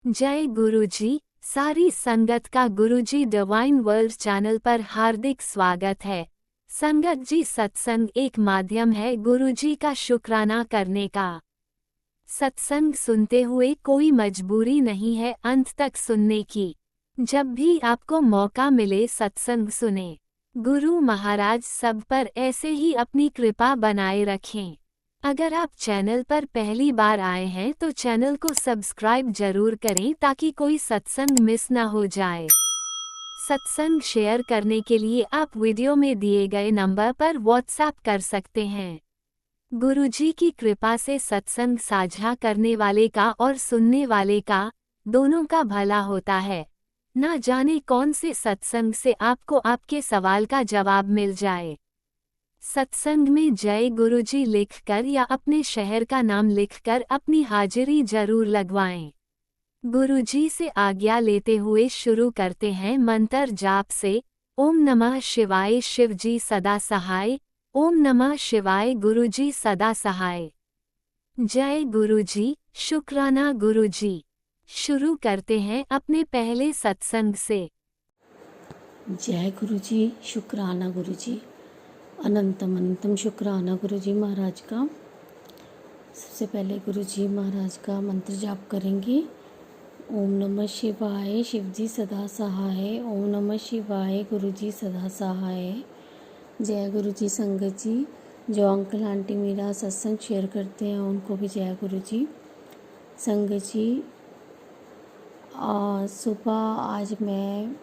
जय गुरुजी। सारी संगत का गुरुजी डिवाइन वर्ल्ड चैनल पर हार्दिक स्वागत है। संगत जी, सत्संग एक माध्यम है गुरुजी का शुक्राना करने का। सत्संग सुनते हुए कोई मजबूरी नहीं है अंत तक सुनने की। जब भी आपको मौका मिले सत्संग सुने। गुरु महाराज सब पर ऐसे ही अपनी कृपा बनाए रखें। अगर आप चैनल पर पहली बार आए हैं तो चैनल को सब्सक्राइब जरूर करें ताकि कोई सत्संग मिस ना हो जाए। सत्संग शेयर करने के लिए आप वीडियो में दिए गए नंबर पर व्हाट्सएप कर सकते हैं। गुरुजी की कृपा से सत्संग साझा करने वाले का और सुनने वाले का दोनों का भला होता है। ना जाने कौन से सत्संग से आपको आपके सवाल का जवाब मिल जाए। सत्संग में जय गुरुजी लिखकर या अपने शहर का नाम लिखकर अपनी हाजिरी जरूर लगवाएं। गुरुजी से आज्ञा लेते हुए शुरू करते हैं मंत्र जाप से। ओम नमः शिवाय शिवजी सदा सहाय। ओम नमः शिवाय गुरुजी सदा सहाय। जय गुरुजी, शुक्राना गुरुजी। शुरू करते हैं अपने पहले सत्संग से। जय गुरुजी, शुक्राना गुरुजी, अनंतम अनंतम शुक्राना गुरुजी महाराज का। सबसे पहले गुरुजी महाराज का मंत्र जाप करेंगे। ओम नमः शिवाय शिवजी सदा सहाय। ओम नमः शिवाय गुरुजी सदा सहाय। जय गुरुजी। संगत जी, जो अंकल आंटी मेरा सत्संग शेयर करते हैं उनको भी जय गुरुजी। संगत जी, सुबह आज मैं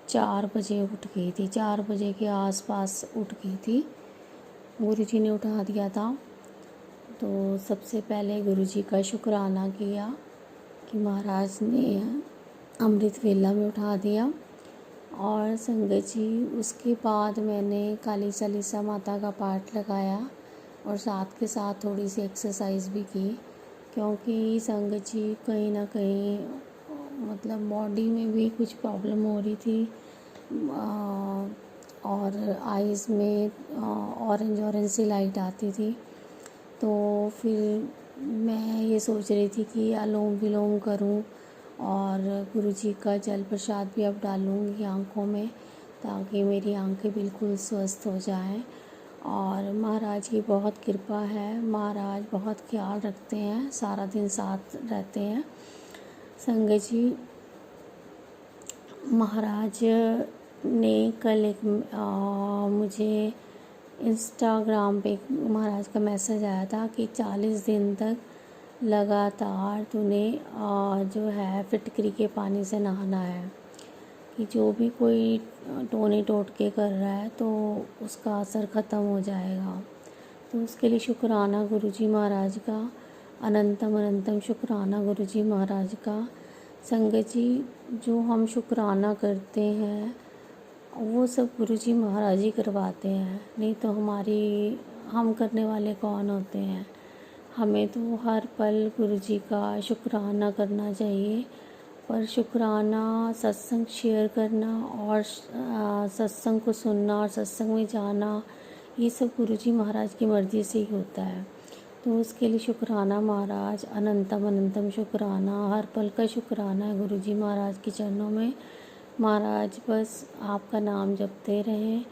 4 बजे उठ गई थी। 4 बजे के आसपास उठ गई थी। गुरुजी ने उठा दिया था। तो सबसे पहले गुरुजी का शुक्राना किया कि महाराज ने अमृत वेला में उठा दिया। और संगत जी, उसके बाद मैंने काली चालीसा माता का पाठ लगाया और साथ के साथ थोड़ी सी एक्सरसाइज भी की, क्योंकि संगत जी कहीं ना कहीं मतलब बॉडी में भी कुछ प्रॉब्लम हो रही थी और आइज़ में ऑरेंज ऑरेंज सी लाइट आती थी। तो फिर मैं ये सोच रही थी कि अनुलोम विलोम करूं और गुरुजी का जल प्रसाद भी अब डालूंगी आँखों में, ताकि मेरी आंखें बिल्कुल स्वस्थ हो जाएं। और महाराज की बहुत कृपा है, महाराज बहुत ख्याल रखते हैं, सारा दिन साथ रहते हैं। संगत जी, महाराज ने कल एक मुझे इंस्टाग्राम पे महाराज का मैसेज आया था कि 40 दिन तक लगातार तूने जो है फिटकरी के पानी से नहाना है, कि जो भी कोई टोने टोटके कर रहा है तो उसका असर ख़त्म हो जाएगा। तो उसके लिए शुक्राना गुरुजी महाराज का, अनंतम अनंतम शुक्राना गुरुजी महाराज का। संगत जी, जो हम शुक्राना करते हैं वो सब गुरुजी महाराज ही करवाते हैं, नहीं तो हम करने वाले कौन होते हैं। हमें तो हर पल गुरुजी का शुक्राना करना चाहिए। पर शुक्राना, सत्संग शेयर करना और सत्संग को सुनना और सत्संग में जाना, ये सब गुरुजी महाराज की मर्ज़ी से ही होता है। तो उसके लिए शुक्राना महाराज, अनंतम अनंतम शुक्राना, हर पल का शुक्राना है गुरुजी महाराज के चरणों में। महाराज बस आपका नाम जपते रहें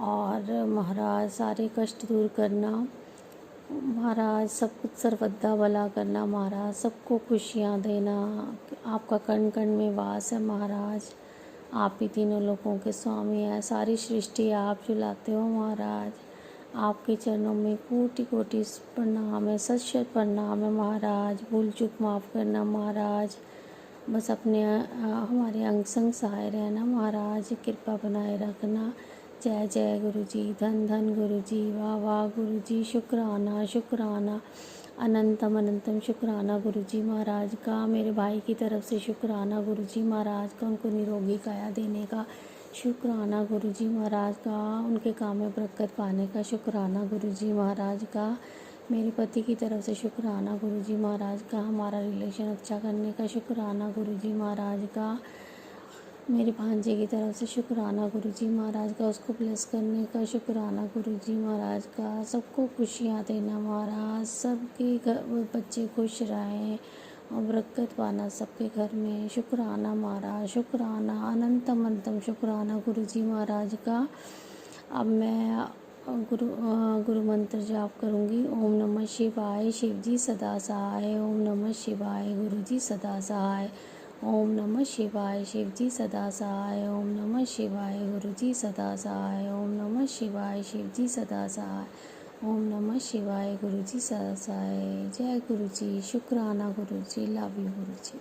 और महाराज सारे कष्ट दूर करना, महाराज सब कुछ सर्वदा भला करना, महाराज सबको खुशियाँ देना। आपका कण कण में वास है महाराज, आप ही तीनों लोगों के स्वामी हैं, सारी सृष्टि आप चलाते हो महाराज। आपके चरणों में कोटि कोटि प्रणाम है, सत शत प्रणाम है महाराज। भूल चूक माफ़ करना महाराज। बस अपने हमारे अंग संग सहाय रहना महाराज, कृपा बनाए रखना। जय जय गुरुजी, धन धन गुरुजी, वाह वाह गुरुजी, शुक्राना शुक्राना, अनंतम अनंतम शुक्राना गुरुजी महाराज का। मेरे भाई की तरफ से शुक्राना गुरुजी महाराज का, उनको निरोगी काया देने का शुक्राना गुरुजी महाराज का, उनके काम में बरकत पाने का शुक्राना गुरुजी महाराज का। मेरे पति की तरफ से शुक्राना गुरुजी महाराज का, हमारा रिलेशन अच्छा करने का शुक्राना गुरुजी महाराज का। मेरे भांजे की तरफ से शुक्राना गुरुजी महाराज का, उसको ब्लेस करने का शुक्राना गुरुजी महाराज का। सबको खुशियाँ देना महाराज, सबके बच्चे खुश रहें और बरकत पाना सबके घर में। शुक्राना महाराज, शुक्राना, अनंतम अनंतम शुक्राना गुरु जी महाराज का। अब मैं गुरु मंत्र जाप करूँगी। ओम नमः शिवाय, शिव जी सदा सहाय। ओम नमः शिवाय, गुरु जी सदा सहाय। ओम नमः शिवाय, शिव जी सदा सहाय। ओम नमः शिवाय, गुरु जी सदा सहाय। ओम नमः शिवाय, शिव जी सदा सहाय। ओम नमः शिवाय, गुरु जी सदा सहाय। जय गुरु जी, शुक्राना गुरु जी, लव यू गुरु जी।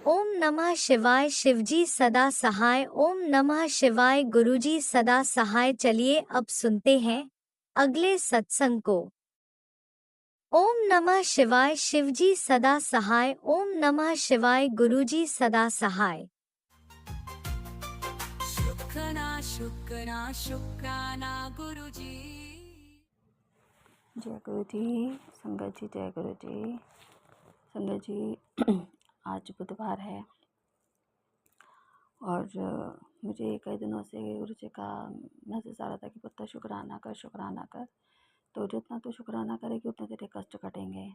ओम नमः शिवाय, शिवजी सदा सहाय। ओम नमः शिवाय, गुरुजी सदा सहाय। चलिए अब सुनते हैं अगले सत्संग को। ओम नमः शिवाय, शिवजी सदा सहाय। ओम नमः शिवाय, गुरुजी सदा सहाय। शुक्राना शुक्राना शुक्राना गुरुजी। जय गुरु जी। संगत जी, जय गुरु जी। संगत जी, आज बुधवार है और मुझे कई दिनों से गुरु जी का मैसेज आ रहा था कि पुत्र शुक्राना कर, शुक्राना कर। तो जितना तो शुक्राना करेगी उतने तेरे कष्ट कटेंगे।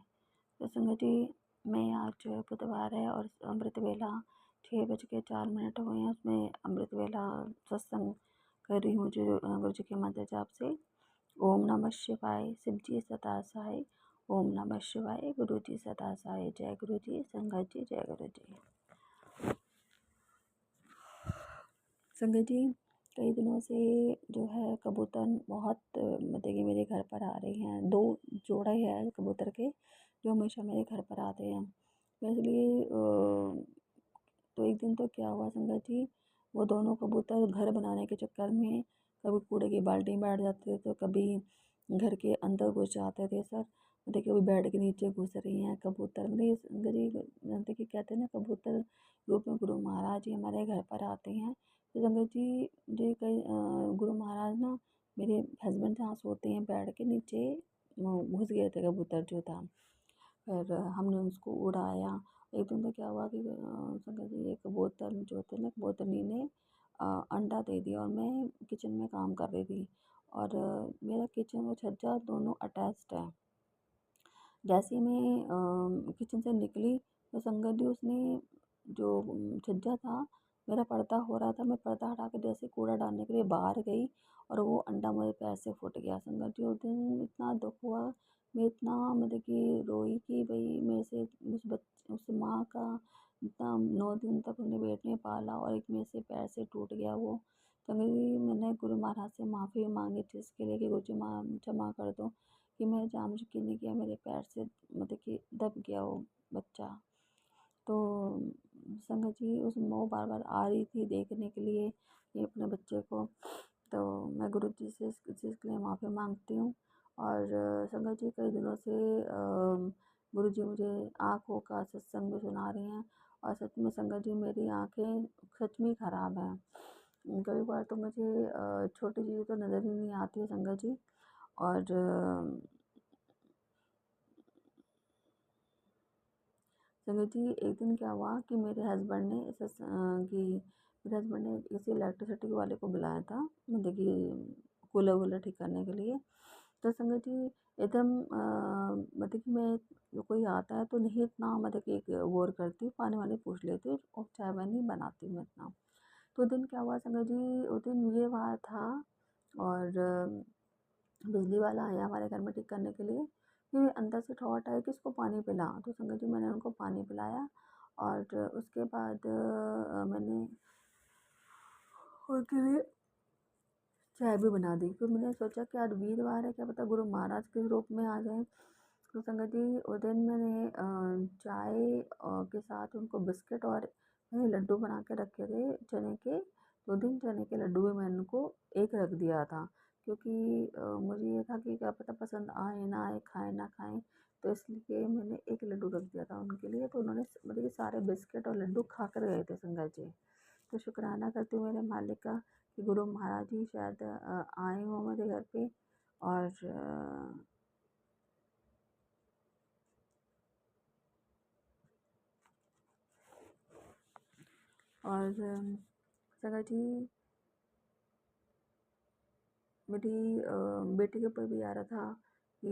तो संगत जी, मैं आज बुधवार है और अमृत वेला 6:04 हुए हैं, उसमें अमृत वेला सत्संग कर रही हूँ जो गुरु जी के मंत्र जाप से। ओम नमः शिवाय, शिव जी सदा सहाय। ओम नमः शिवाय, गुरु जी सदा सहाय। जय गुरु जी। संगत जी, जय गुरु जी। संगत जी, कई दिनों से जो है कबूतर बहुत मतलब कि मेरे घर पर आ रहे हैं। 2 जोड़े हैं कबूतर के जो हमेशा मेरे घर पर आते हैं। तो इसलिए तो एक दिन तो क्या हुआ संगत जी, वो दोनों कबूतर घर बनाने के चक्कर में कभी कूड़े की बाल्टी में बैठ जाते थे, तो कभी घर के अंदर घुस जाते थे सर। देखिए कभी बेड के नीचे घुस रही हैं कबूतर। मतलब ये संगत जी, देखिए कहते हैं ना कबूतर रूप में गुरु महाराज जी हमारे घर पर आते हैं। तो संगत जी, जो कई गुरु महाराज ना मेरे हस्बैंड जहाँ सोते हैं बेड के नीचे घुस गए थे कबूतर जो था। फिर हमने उसको उड़ाया। एक दिन तो क्या हुआ कि संगत जी, एक कबूतर जो होते हैं ना कबूतरनी ने अंडा दे दिया और मैं किचन में काम कर रही थी और मेरा किचन और छज्जा दोनों अटैच्ड है। जैसे ही मैं किचन से निकली तो संगत जी, उसने जो छज्जा था, मेरा पर्दा हो रहा था, मैं पर्दा हटा के जैसे कूड़ा डालने के लिए बाहर गई और वो अंडा मेरे पैर से फूट गया। संगत जी, उस दिन इतना दुख हुआ, मैं इतना मतलब कि रोई कि भाई मेरे से उस माँ का इतना 9 दिन तक उन्हें पेट में पाला और एक मेरे से पैर से टूट गया वो। संगत जी, मैंने गुरु महाराज से माफ़ी मांगी थी इसके लिए कि गुरु जी माँ क्षमा कर दो कि मैं जानबूझ के नहीं किया, मेरे पैर से मतलब कि दब गया वो बच्चा। तो संगत जी, उस वो बार बार आ रही थी देखने के लिए कि अपने बच्चे को। तो मैं गुरु जी से इस चीज़ के लिए माफ़ी मांगती हूँ। और संगत जी, कई दिनों से गुरु जी मुझे आँखों का सत्संग भी सुना रही हैं और सच में संगत जी मेरी आँखें सच में ख़राब हैं। कई बार तो मुझे छोटी चीज़ें तो नज़र ही नहीं आती है संगत जी। और संगत जी, एक दिन क्या हुआ कि मेरे हस्बैंड ने किसी इलेक्ट्रिसिटी वाले को बुलाया था, मतलब कि कूलर वूलर ठीक करने के लिए। तो संगत जी, एकदम मतलब कि मैं कोई आता है तो नहीं इतना मतलब कि गौर करती हूँ, पानी वानी पूछ लेती हूँ और चाय वाय नहीं बनाती हूँ मैं इतना। तो उस दिन क्या हुआ संगत जी, उस दिन ये हुआ था और बिजली वाला आया हमारे घर में ठीक करने के लिए। फिर अंदर से थॉट आया कि इसको पानी पिला। तो संगत जी, मैंने उनको पानी पिलाया और उसके बाद मैंने उनके लिए चाय भी बना दी। फिर मैंने सोचा कि आज वीरवार है, क्या पता गुरु महाराज के रूप में आ जाए। तो संगत जी, उस दिन मैंने चाय के साथ उनको बिस्किट और मैंने लड्डू बना के रखे थे चने के। 2 दिन चने के लड्डू भी मैंने उनको एक रख दिया था क्योंकि मुझे ये था कि क्या पता पसंद आए ना आए, खाएं ना खाएं। तो इसलिए मैंने एक लड्डू रख दिया था उनके लिए। तो उन्होंने मतलब कि सारे बिस्किट और लड्डू खा कर गए थे संगत जी। तो शुक्राना करती हूँ मेरे मालिक का कि गुरु महाराज जी शायद आए हों मेरे घर पे। और संगत जी, मेरी बेटी के ऊपर भी आ रहा था कि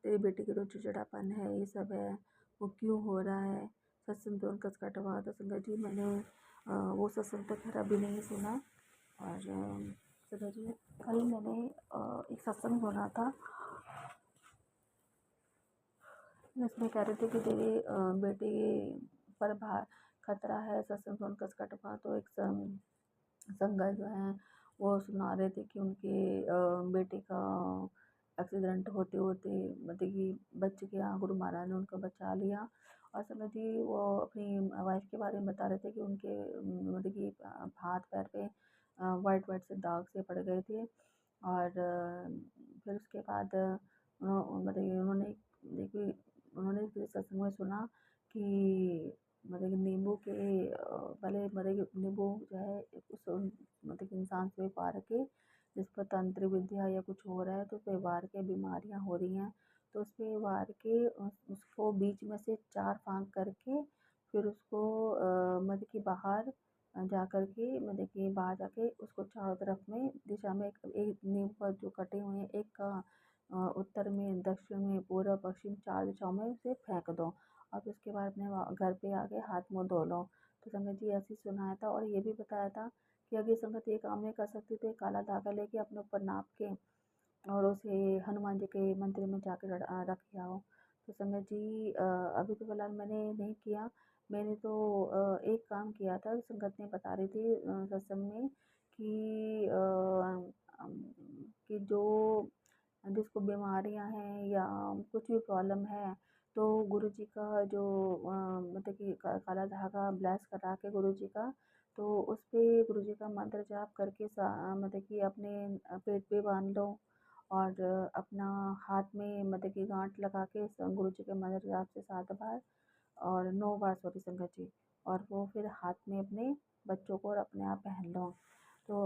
तेरी बेटी की जो चिड़चिड़ापन है ये सब है वो क्यों हो रहा है, सत्संग तो उनका कटवा। तो संगत जी मैंने वो सत्संग तो खैर अभी नहीं सुना। और संगत जी कल मैंने एक सत्संग सुना था जिसमें कह रहे थे कि तेरी बेटी पर खतरा है, सत्संग सुन कर कटवा। तो एक संगत जो है वो सुना रहे थे कि उनके बेटे का एक्सीडेंट होते होते मतलब कि बच्चे के यहाँ गुरु महाराज ने उनको बचा लिया। और संगत जी वो अपनी वाइफ के बारे में बता रहे थे कि उनके मतलब कि हाथ पैर पे वाइट वाइट से दाग से पड़ गए थे। और फिर उसके बाद मतलब कि उन्होंने फिर सत्संग में सुना कि मतलब कि नींबू के पहले मतलब कि नींबू जो है उस मतलब कि इंसान से पार के जिस पर तंत्र विद्या या कुछ हो रहा है तो उस पे वार के बीमारियां हो रही हैं। तो उस पे वार के उसको बीच में से 4 फांक करके फिर उसको मतलब कि बाहर जा कर के मतलब कि बाहर जाके उसको चारों तरफ में दिशा में एक नींव पर जो कटे हुए हैं एक का उत्तर में, दक्षिण में, पूर्व, पश्चिम 4 दिशाओं में उसे फेंक दो। और फिर उसके बाद अपने घर पे आके हाथ मुँह धो लो। तो संगत जी ऐसे ही सुनाया था और ये भी बताया था कि अगर संगत ये काम नहीं कर सकती तो एक काला धागा लेके अपने ऊपर नाप के और उसे हनुमान जी के मंदिर में जाकर रख आओ। तो संगत जी अभी तो फिलहाल मैंने नहीं किया। मैंने तो एक काम किया था, संगत ने बता रही थी सत्संग में कि अम, कि जो जिसको बीमारियां हैं या कुछ भी प्रॉब्लम है तो गुरुजी का जो मतलब कि काला धागा ब्लेस करा के गुरुजी का तो उस पे गुरुजी का मंत्र जाप करके मतलब कि अपने पेट पे बांध लो। और अपना हाथ में मतलब कि गांठ लगा के गुरुजी के मंत्र जाप से 7 बार और 9 बार सॉरी संगत जी। और वो फिर हाथ में अपने बच्चों को और अपने आप पहन लो। तो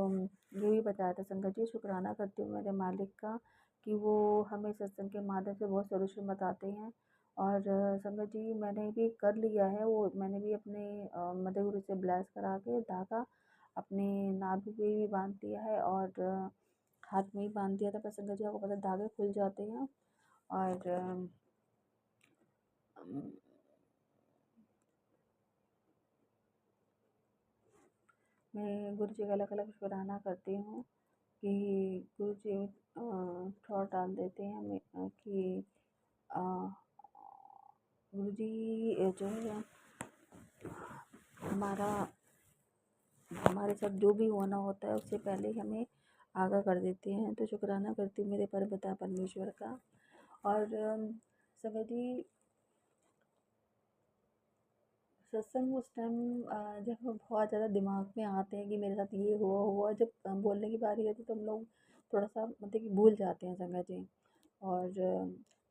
ये भी बताया था संगत जी। शुक्राना करती हूँ मेरे मालिक का कि वो हमें सत्संग के माध्यम से बहुत सोल्यूशन बताते हैं। और संगत जी मैंने भी कर लिया है वो, मैंने भी अपने मदर गुरु से ब्लेस करा के धागा अपने नाभि पे भी बांध दिया है और हाथ में ही बांध दिया था। पर संगत जी आपको पता है धागे खुल जाते हैं। और अम, मैं गुरु जी का अलग अलग शुक्राना करती हूँ कि गुरु जी थॉट डाल देते हैं हमें कि अ, गुरु जी जो है हमारा हमारे साथ जो भी होना होता है उससे पहले ही हमें आगाह कर देते हैं। तो शुक्राना करती हूँ मेरे परमपिता परमेश्वर का। और संगत जी सत्संग उस टाइम जब हम बहुत ज़्यादा दिमाग में आते हैं कि मेरे साथ ये हुआ हुआ, जब बोलने की बारी आती है तो हम लोग थोड़ा सा मतलब कि भूल जाते हैं संगत जी। और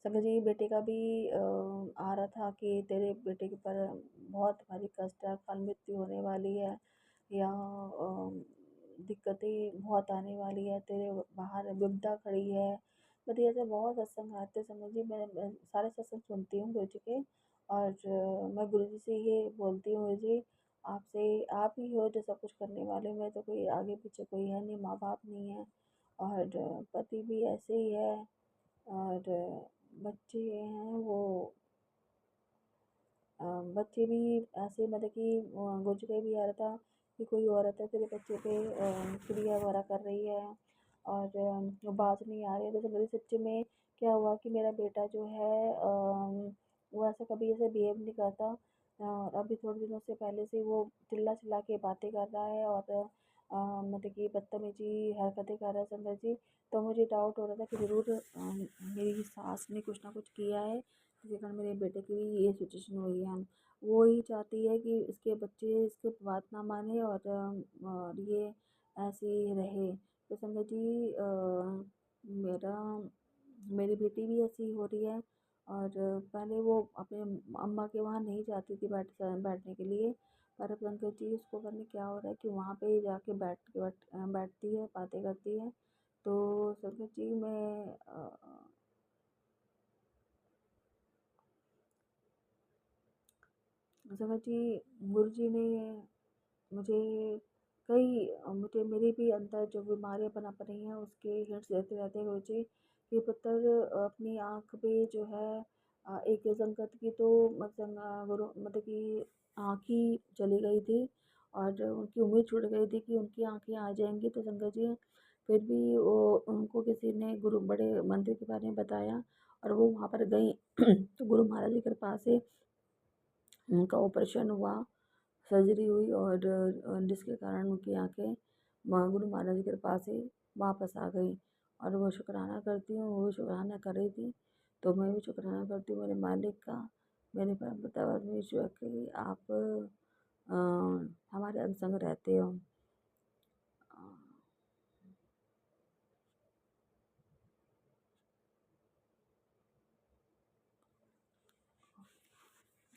संगत जी बेटे का भी आ रहा था कि तेरे बेटे के पर बहुत भारी कष्ट है, कल मृत्यु होने वाली है या दिक्कतें बहुत आने वाली है, तेरे बाहर विपदा खड़ी है। मतलब ऐसे बहुत सत्संग आते हैं संगत जी। मैं सारे सत्संग सुनती हूँ गुरु जी के। और मैं गुरु जी से ये बोलती हूँ गुरु जी आपसे आप ही हो जो सब कुछ करने वाले, मैं तो कोई आगे पीछे कोई है नहीं, माँ बाप नहीं है और पति भी ऐसे ही है और बच्चे हैं वो बच्चे भी ऐसे मतलब कि गुरु का भी आ रहा था कि कोई औरत है तेरे बच्चे पे क्रिया वगैरह कर रही है और वो बात नहीं आ रही है। तो मेरे सच्चे में क्या हुआ कि मेरा बेटा जो है वो ऐसा कभी ऐसे बिहेव नहीं करता। अभी थोड़े दिनों से पहले से वो चिल्ला चिल्ला के बातें कर रहा है और मतलब कि बदतमीजी हरकतें कर रहा है संगत जी। तो मुझे डाउट हो रहा था कि ज़रूर मेरी सास ने कुछ ना कुछ किया है जिसके कारण मेरे बेटे की भी ये सिचुएशन हुई है। वो ही चाहती है कि इसके बच्चे इसके बात ना माने और ये ऐसे ही रहे। तो संगत जी मेरा मेरी बेटी भी ऐसी हो रही है। और पहले वो अपने अम्मा के वहाँ नहीं जाती थी बैठने के लिए। पर अब संगत जी उसको पता नहीं क्या हो रहा है कि वहाँ पे ही जाके बैठती है, बातें करती है। तो संगत जी मैं संगत जी गुरु जी ने मुझे मुझे मेरे भी अंदर जो बीमारियां पनप रही हैं उसके हिंट्स देते रहते हैं गुरु जी कि पुत्र अपनी आँख पे जो है एक संगत की तो गुरु मतलब कि आँख ही चली गई थी और उनकी उम्मीद छूट गई थी कि उनकी आँखें आ जाएंगी। तो संगत जी फिर भी वो उनको किसी ने गुरु बड़े मंदिर के बारे में बताया और वो वहाँ पर गई। तो गुरु महाराज की कृपा से उनका ऑपरेशन हुआ, सर्जरी हुई और जिसके कारण उनकी आँखें गुरु महाराज की कृपा से वापस आ गई और वो शुक्राना करती हूँ। वो भी शुक्राना कर रही थी तो मैं भी शुक्राना करती हूँ मेरे मालिक का, मेरे परमपिता परमेश्वर की। आप हमारे अंग संग रहते हो।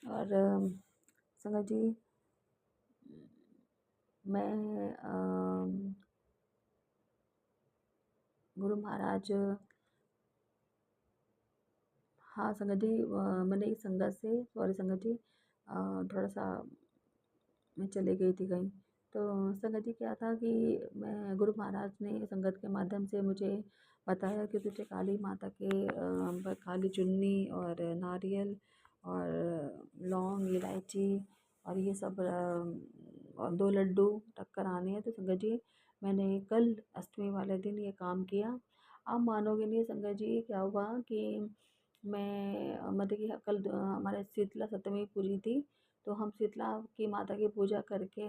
और संगत जी मैं गुरु महाराज हाँ संगत जी मैंने इस संगत से सॉरी संगत जी थोड़ा सा मैं चली गई थी कहीं। तो संगत जी क्या था कि मैं गुरु महाराज ने संगत के माध्यम से मुझे बताया कि तुझे काली माता के काली चुन्नी और नारियल और लौंग इलायची और ये सब और 2 लड्डू रख कर आने हैं। तो संगत जी मैंने कल अष्टमी वाले दिन ये काम किया। आप मानोगे नहीं संगत जी क्या हुआ कि मैं मतलब कि कल हमारे शीतला सप्तमी पूजी थी। तो हम शीतला की माता की पूजा करके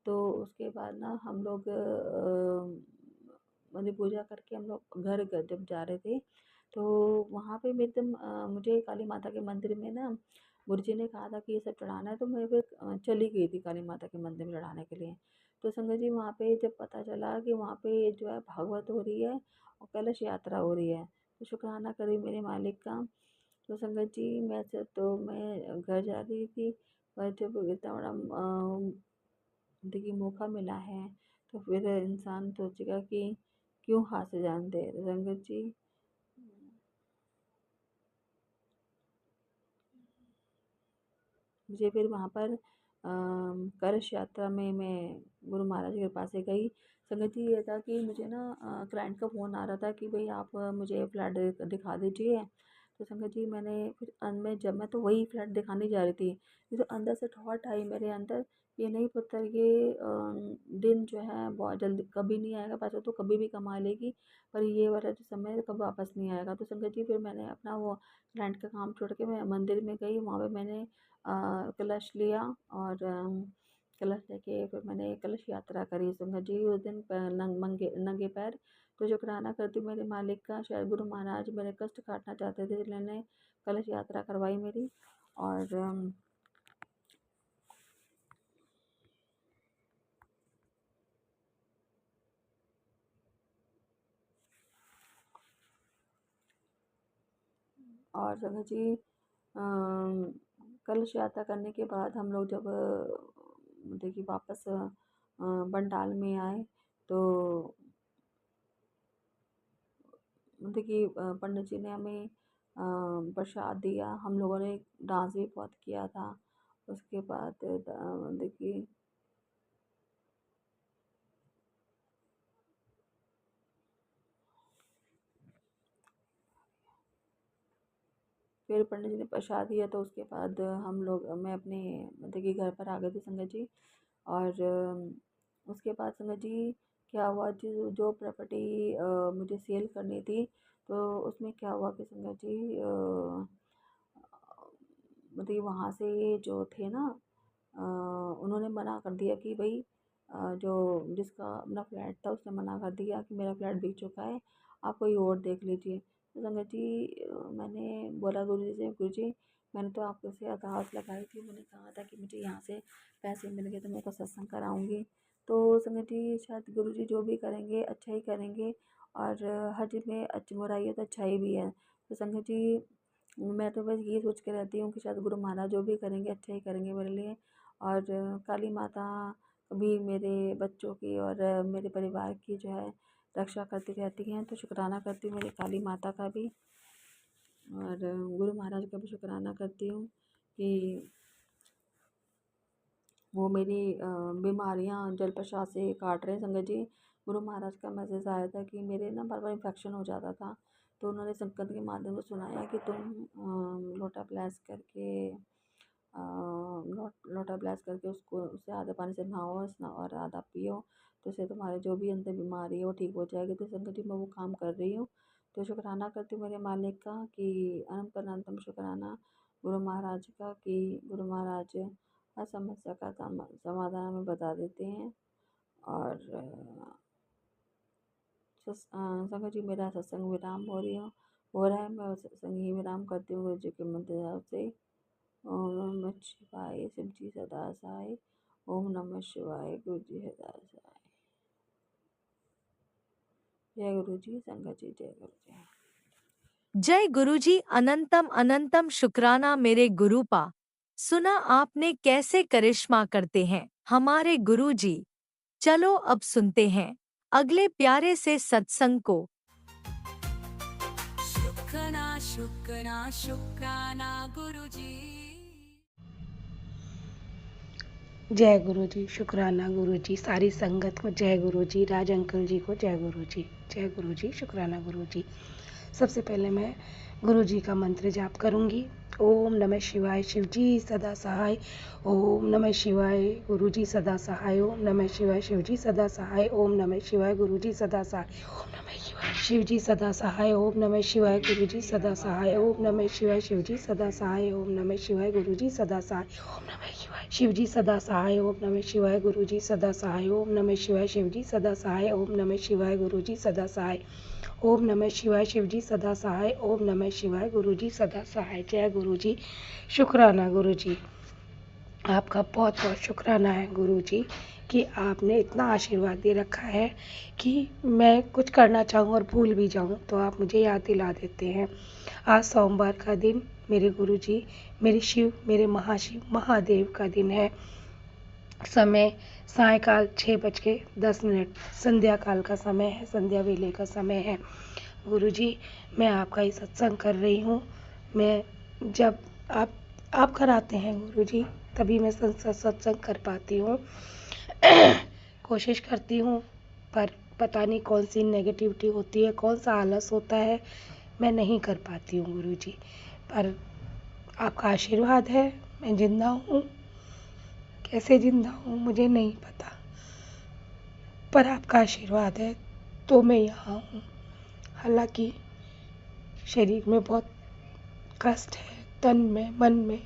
तो उसके बाद ना हम लोग मतलब पूजा करके हम लोग घर जब जा रहे थे तो वहाँ पे मैं एकदम मुझे काली माता के मंदिर में ना गुरुजी ने कहा था कि ये सब चढ़ाना है। तो मैं फिर चली गई थी काली माता के मंदिर में चढ़ाने के लिए। तो संगत जी वहाँ पे जब पता चला कि वहाँ पे जो है भागवत हो रही है और कलश यात्रा हो रही है तो शुक्राना करी मेरे मालिक का। तो संगत जी मैं घर जा रही थी पर जब इतना बड़ा देखिए मौका मिला है तो फिर इंसान सोचेगा कि क्यों हाथ से जान दे। संगत जी मुझे फिर वहाँ पर कलश यात्रा में मैं गुरु महाराज के पास से गई। संगत जी ये था कि मुझे ना क्लाइंट का फ़ोन आ रहा था कि भाई आप मुझे फ्लैट दिखा दीजिए। तो संगत जी मैंने फिर जब मैं तो वही फ्लैट दिखाने जा रही थी ये तो अंदर से थॉट आई मेरे अंदर ये नहीं पुत्र ये दिन जो है बहुत जल्दी कभी नहीं आएगा, पैसा तो कभी भी कमा लेगी पर ये वाला जो समय है कभी वापस नहीं आएगा। तो संगत जी फिर मैंने अपना वो क्लाइंट का काम छोड़ के मैं मंदिर में गई। वहाँ पे मैंने कलश लिया और कलश लेके फिर मैंने कलश यात्रा करी। संगत जी उस दिन नंगे पैर तो शुक्राना करती हूँ मेरे मालिक का। शायद गुरु महाराज मेरे कष्ट काटना चाहते थे इसलिए मैंने कलश यात्रा करवाई मेरी। और संगत जी कलश यात्रा करने के बाद हम लोग जब देखिए वापस पंडाल में आए तो देखिए पंडित जी ने हमें प्रसाद दिया। हम लोगों ने डांस भी बहुत किया था। उसके बाद देखिए फिर पंडित जी ने प्रसाद दिया तो उसके बाद हम लोग मैं अपने देखिए घर पर आ गई थी संगत जी। और उसके बाद संगत जी क्या हुआ जो प्रॉपर्टी मुझे सेल करनी थी तो उसमें क्या हुआ कि संगत जी मतलब वहाँ से जो थे ना उन्होंने मना कर दिया कि भाई जो जिसका अपना फ्लैट था उसने मना कर दिया कि मेरा फ्लैट बिक चुका है, आप कोई और देख लीजिए। तो संगत जी मैंने बोला गुरुजी से गुरुजी मैंने तो आपके से अरदास लगाई थी, मैंने कहा था कि मुझे यहाँ से पैसे मिल गए तो मैं को सत्संग कराऊंगी। तो संगत जी शायद गुरुजी जो भी करेंगे अच्छा ही करेंगे और हर चीज़ में अच्छी बुराई है तो अच्छाई भी है। तो संगत जी मैं तो बस ये सोच के रहती हूँ कि शायद गुरु महाराज जो भी करेंगे अच्छा ही करेंगे मेरे लिए। और काली माता भी मेरे बच्चों की और मेरे परिवार की जो है रक्षा करती रहती हैं। तो शुक्राना करती हूँ मेरी काली माता का भी और गुरु महाराज का भी शुक्राना करती हूँ कि वो मेरी बीमारियाँ जल प्रसाद से काट रहे हैं। संगत जी गुरु महाराज का मैसेज आया था कि मेरे ना बार बार इन्फेक्शन हो जाता था तो उन्होंने संगत के माध्यम से सुनाया कि तुम लोटा प्यास करके लोटा प्यास करके उसको उसे आधे पानी से नहाओ और आधा पियो, तो इससे तुम्हारे जो भी अंदर बीमारी है वो ठीक हो जाएगी। तो संगत मैं वो काम कर रही हूँ। तो शुक्राना करती हूँ मेरे मालिक का कि अनंत अनंतम शुक्राना गुरु महाराज का कि गुरु महाराज हर समस्या का समाधान हमें बता देते हैं। और संगत जी मेरा सत्संग विराम हो रहा है। मैं सत्संग ही विराम करती हूँ गुरु जी के मंत्र से। ओम नमः शिवाय, शिव जी सदा सहाय। ओम नमः शिवाय, गुरु जी सदा सहाय। जय गुरु जी, संगत जी जय गुरु जी। जय गुरुजी। अनंतम अनंतम शुक्राना मेरे गुरुपा। सुना आपने कैसे करिश्मा करते हैं हमारे गुरुजी। चलो अब सुनते हैं अगले प्यारे से सत्संग को। शुक्राना शुक्राना शुक्राना गुरुजी। जय गुरु जी, शुक्राना गुरु जी, सारी संगत को जय गुरु जी, राज अंकल जी को जय गुरु जी, जय गुरु जी, शुक्राना गुरु जी। सबसे पहले मैं गुरु जी का मंत्र जाप करूंगी। ओम नमः शिवाय, शिव जी सदा सहाय। ओम नमः शिवाय, गुरु जी सदा सहाय। ओम नमः शिवाय, शिव जी सदा सहाय। ओम नमः शिवाय, गुरु जी सदा सहाय। ओम नमः शिवाय, शिव जी सदा सहाय। ओम नमः शिवाय, गुरु जी सदा सहाय। ओम नमः शिवाय, शिव जी सदा सहाय। ओम नमः शिवाय, गुरु जी सदा सहाय। ओम नमः शिवाय, शिव जी सदा सहाय। ओम नमः शिवाय, गुरु जी सदा सहाय। ओम नमः शिवाय, शिव जी सदा सहाय। ओम नमः शिवाय, गुरु जी सदा सहाय। ओम नमः शिवाय, शिव जी सदा सहाय। ओम नमः शिवाय, गुरु जी सदा सहाय। जय गुरु जी, शुक्राना गुरु जी। आपका बहुत बहुत शुक्राना है गुरु जी कि आपने इतना आशीर्वाद दे रखा है कि मैं कुछ करना चाहूँ और भूल भी जाऊँ तो आप मुझे याद दिला देते हैं। आज सोमवार का दिन मेरे गुरु जी, मेरे शिव, मेरे महाशिव महादेव का दिन है। समय सायकाल 6:10, संध्या काल का समय है, संध्या वेले का समय है। गुरुजी, मैं आपका ही सत्संग कर रही हूँ। मैं जब आप कराते हैं गुरुजी, तभी मैं सत्संग कर पाती हूँ। कोशिश करती हूँ, पर पता नहीं कौन सी नेगेटिविटी होती है, कौन सा आलस होता है, मैं नहीं कर पाती हूँ गुरुजी। पर आपका आशीर्वाद है, मैं जिंदा हूँ। कैसे जिंदा हूँ मुझे नहीं पता, पर आपका आशीर्वाद है तो मैं यहाँ हूँ। हालांकि शरीर में बहुत कष्ट है, तन में, मन में,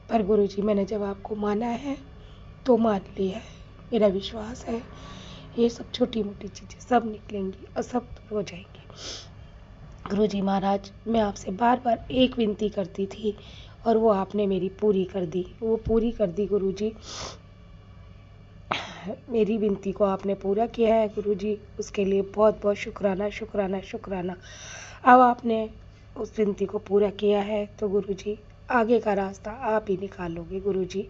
पर गुरुजी मैंने जब आपको माना है तो मान लिया है। मेरा विश्वास है ये सब छोटी मोटी चीज़ें सब निकलेंगी और सब दूर हो जाएंगी। गुरुजी महाराज, मैं आपसे बार बार एक विनती करती थी और वो आपने मेरी पूरी कर दी, वो पूरी कर दी गुरुजी। मेरी विनती को आपने पूरा किया है गुरुजी, उसके लिए बहुत बहुत शुक्राना शुक्राना शुक्राना। अब आपने उस विनती को पूरा किया है तो गुरुजी आगे का रास्ता आप ही निकालोगे गुरुजी।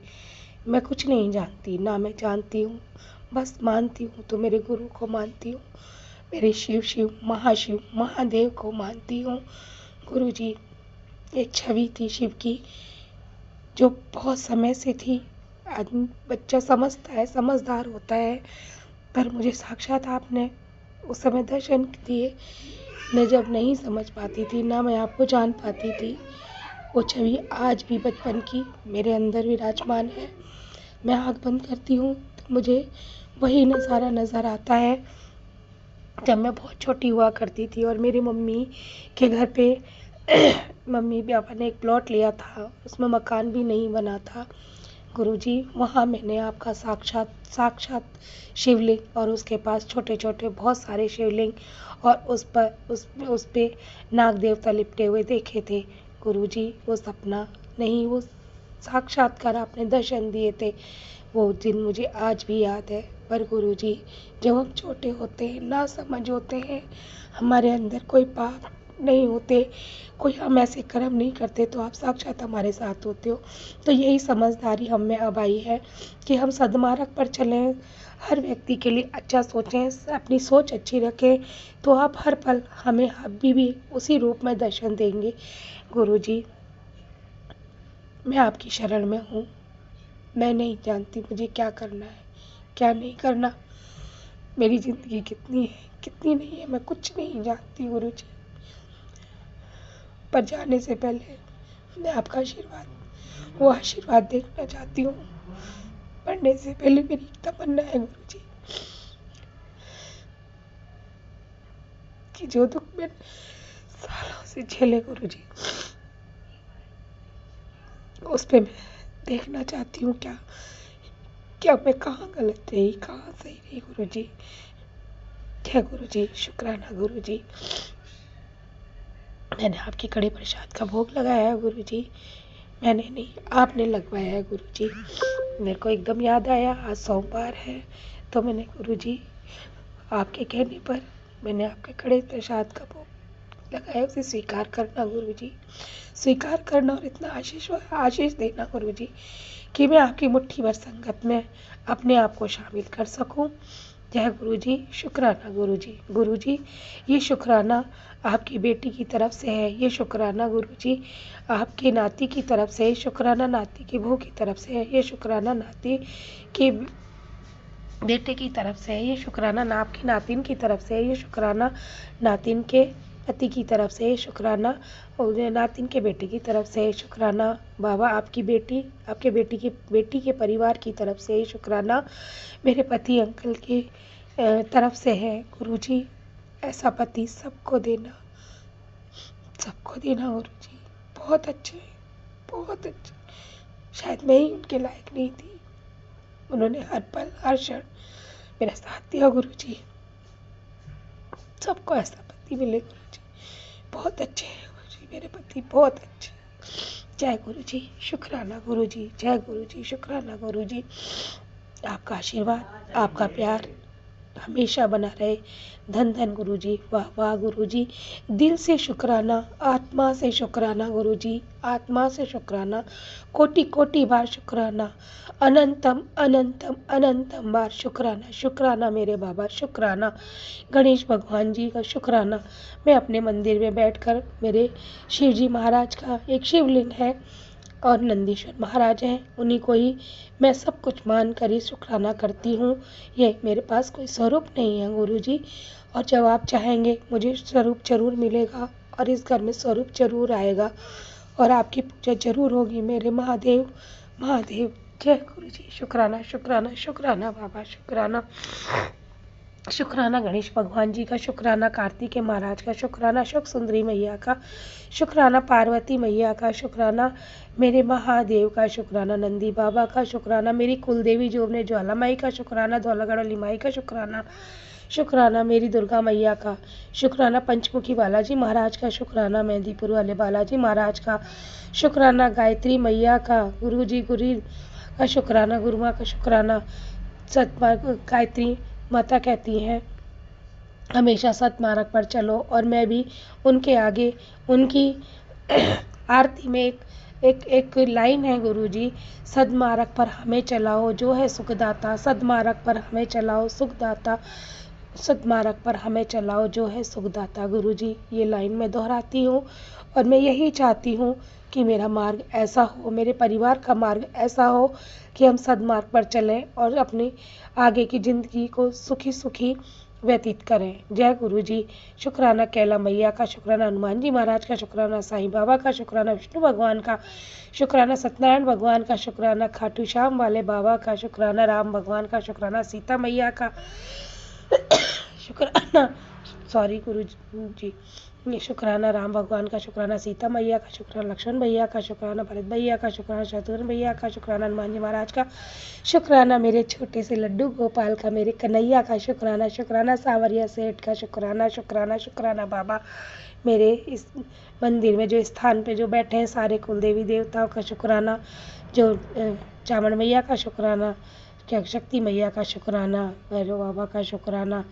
मैं कुछ नहीं जानती, ना मैं जानती हूँ, बस मानती हूँ तो मेरे गुरु को मानती हूँ, मेरे शिव महाशिव महादेव को मानती हूँ गुरुजी। एक छवि थी शिव की जो बहुत समय से थी। आदमी बच्चा समझता है, समझदार होता है, पर मुझे साक्षात आपने उस समय दर्शन दिए। मैं जब नहीं समझ पाती थी, ना मैं आपको जान पाती थी, वो छवि आज भी बचपन की मेरे अंदर विराजमान है। मैं आँख बंद करती हूँ तो मुझे वही नज़ारा नज़र आता है जब मैं बहुत छोटी हुआ करती थी और मेरी मम्मी के घर पे मम्मी पापा ने एक प्लॉट लिया था, उसमें मकान भी नहीं बना था गुरुजी। वहाँ मैंने आपका साक्षात शिवलिंग और उसके पास छोटे छोटे बहुत सारे शिवलिंग और उस पे नाग देवता लिपटे हुए देखे थे गुरुजी। वो सपना नहीं, वो साक्षात्कार आपने दर्शन दिए थे। वो दिन मुझे आज भी याद है। पर गुरुजी, जब हम छोटे होते हैं, ना समझ होते हैं, हमारे अंदर कोई पाप नहीं होते, कोई हम ऐसे कर्म नहीं करते, तो आप साक्षात हमारे साथ होते हो। तो यही समझदारी हम में अब आई है कि हम सद्मार्ग पर चलें, हर व्यक्ति के लिए अच्छा सोचें, अपनी सोच अच्छी रखें, तो आप हर पल हमें अभी भी उसी रूप में दर्शन देंगे गुरुजी। मैं आपकी शरण में हूँ। मैं नहीं जानती मुझे क्या करना है, क्या नहीं करना। मेरी ज़िंदगी कितनी है, कितनी नहीं है, मैं कुछ नहीं जानती गुरुजी। पर जाने से पहले मैं आपका वो आशीर्वाद देखना चाहती हूँ। पढ़ने से पहले मेरी एक तमन्ना है गुरुजी कि जो दुख मैंने सालों से झेले गुरुजी, उस पे मैं देखना चाहती हूँ क्या मैं कहाँ गलत रही, कहाँ सही रही गुरुजी। जय गुरुजी, शुक्राना गुरुजी। मैंने आपकी कड़ी प्रसाद का भोग लगाया है गुरुजी, मैंने नहीं, आपने लगवाया है गुरुजी। मेरे को एकदम याद आया आज सोमवार है, तो मैंने गुरुजी आपके कहने पर मैंने आपके कड़े प्रसाद का भोग लगाया, उसे स्वीकार करना गुरुजी, स्वीकार करना और इतना आशीष देना गुरुजी कि मैं आपकी मुट्ठी भर संगत में अपने आप को शामिल कर सकूं। जय गुरुजी, शुक्राना गुरुजी। गुरुजी, ये शुक्राना आपकी बेटी की तरफ से है, ये शुक्राना गुरुजी आपके नाती की तरफ से है, शुक्राना नाती की बहू की तरफ से है, ये शुक्राना नाती के बेटे की तरफ से है, ये शुक्राना आपकी नातिन की तरफ से है, ये शुक्राना नातिन के पति की तरफ से, शुक्राना और नातिन के बेटे की तरफ से, शुक्राना बाबा आपकी बेटी आपके बेटी के परिवार की तरफ से, शुक्राना मेरे पति अंकल की तरफ से है गुरुजी। ऐसा पति सबको देना गुरुजी। बहुत अच्छे, बहुत अच्छे। शायद मैं ही उनके लायक नहीं थी, उन्होंने हर पल हर क्षण मेरा साथ दिया गुरुजी। सबको ऐसा पति मिले गुरुजी, बहुत अच्छे हैं गुरुजी मेरे पति, बहुत अच्छे। जय गुरुजी, शुक्राना गुरुजी। जय गुरुजी, शुक्राना गुरुजी। आपका आशीर्वाद, आपका प्यार हमेशा बना रहे। धन धन गुरुजी, वाह वाह गुरुजी। दिल से शुक्राना, आत्मा से शुक्राना गुरुजी, आत्मा से शुक्राना, कोटि कोटि बार शुक्राना, अनंतम अनंतम अनंतम बार शुक्राना। शुक्राना मेरे बाबा, शुक्राना गणेश भगवान जी का शुक्राना। मैं अपने मंदिर में बैठकर मेरे शिव जी महाराज का एक शिवलिंग है और नंदीश्वर महाराज हैं, उन्हीं को ही मैं सब कुछ मान कर ही शुक्राना करती हूँ। ये मेरे पास कोई स्वरूप नहीं है गुरुजी, और जब आप चाहेंगे मुझे स्वरूप जरूर मिलेगा और इस घर में स्वरूप जरूर आएगा और आपकी पूजा जरूर होगी मेरे महादेव। महादेव, जय गुरुजी। शुक्राना शुक्राना शुक्राना बाबा, शुक्राना शुक्राना गणेश भगवान जी का, शुक्राना कार्तिकेय महाराज का, शुक्राना शुक सुंदरी मैया का, शुक्राना पार्वती मैया का, शुक्राना मेरे महादेव का, शुक्राना नंदी बाबा का, शुक्राना मेरी कुलदेवी जो ने ज्वाला माई का, शुक्राना धौलागढ़ वाली माई का, शुक्राना मेरी दुर्गा मैया का, शुक्राना पंचमुखी बालाजी महाराज का, शुक्राना मेहंदीपुर वाले बालाजी महाराज का, शुक्राना गायत्री मैया का, गुरु का शुक्राना, गुरु माँ का शुक्राना। गायत्री माता कहती हैं हमेशा सतमार्ग पर चलो, और मैं भी उनके आगे उनकी आरती में एक लाइन है गुरुजी, सदमार्ग पर हमें चलाओ जो है सुखदाता, सदमार्ग पर हमें चलाओ सुखदाता, सदमार्ग पर हमें चलाओ जो है सुखदाता। गुरुजी, ये लाइन मैं दोहराती हूँ और मैं यही चाहती हूँ कि मेरा मार्ग ऐसा हो, मेरे परिवार का मार्ग ऐसा हो कि हम सदमार्ग पर चलें और अपनी आगे की ज़िंदगी को सुखी सुखी व्यतीत करें। जय गुरुजी। शुक्राना कैला मैया का, शुक्राना हनुमान जी महाराज का, शुक्राना साईं बाबा का, शुक्राना विष्णु भगवान का, शुक्राना सत्यनारायण भगवान का, शुक्राना खाटू श्याम वाले बाबा का, शुक्राना राम भगवान का, शुक्राना सीता मैया का, शुक्राना सॉरी गुरु जी, शुक्राना राम भगवान का, शुक्राना सीता मैया का, शुक्राना लक्ष्मण भैया का, शुक्राना भरत भैया का, शुक्राना शत्रुघ्न भैया का, शुक्राना हनुमान जी महाराज का, शुक्राना मेरे छोटे से लड्डू गोपाल का, मेरे कन्हैया का, शुक्राना सावरिया सेठ का, शुक्राना बाबा मेरे इस मंदिर में जो स्थान पे जो बैठे हैं सारे कुल देवी देवताओं का, शुक्राना जो चामड़ मैया का, शुक्राना क्या शक्ति मैया का, शुक्राना भैरव बाबा का, शुक्राना